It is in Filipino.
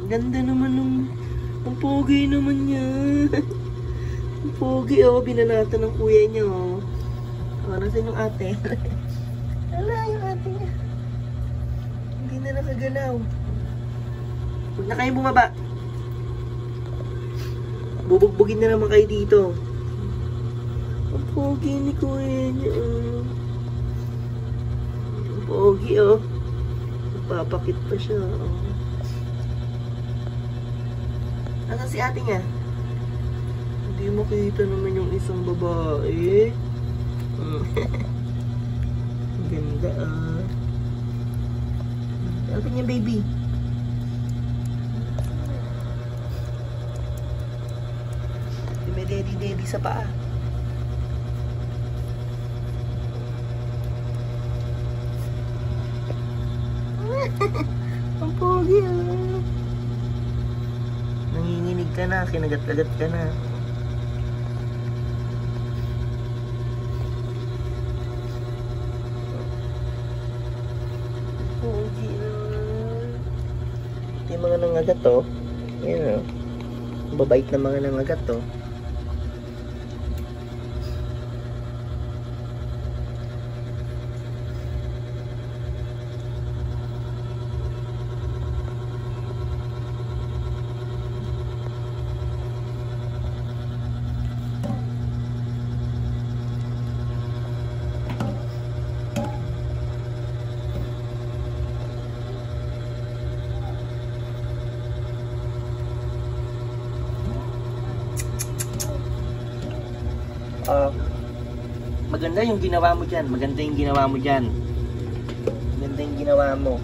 Ganda naman nung... Ang pogi naman niya. Ang pogi, oh. Binalatan ng kuya niya, oh. Oh, nasan yung ate? Wala yung ate niya. Hindi na nakagalaw. Huwag na kayo bumaba. Bubugbugin na naman kayo dito. Ang pogi ni kuya niya, oh. Ang pogi, oh. Papakit pa siya, oh. Nasaan si ate niya? Hindi makita naman yung isang babae. Ang ganda, ah. Ate niya, baby. May daddy sa paa. Ang pogi, ah. Nanginginig ka na, kinagat-kagat ka na. Pogi, ah. Ito yung mga nangagat, oh. Yan, oh. Babait na mga nangagat, oh. Maganda yung ginawa mo dyan. Maganda yung ginawa mo dyan. Maganda yung ginawa mo.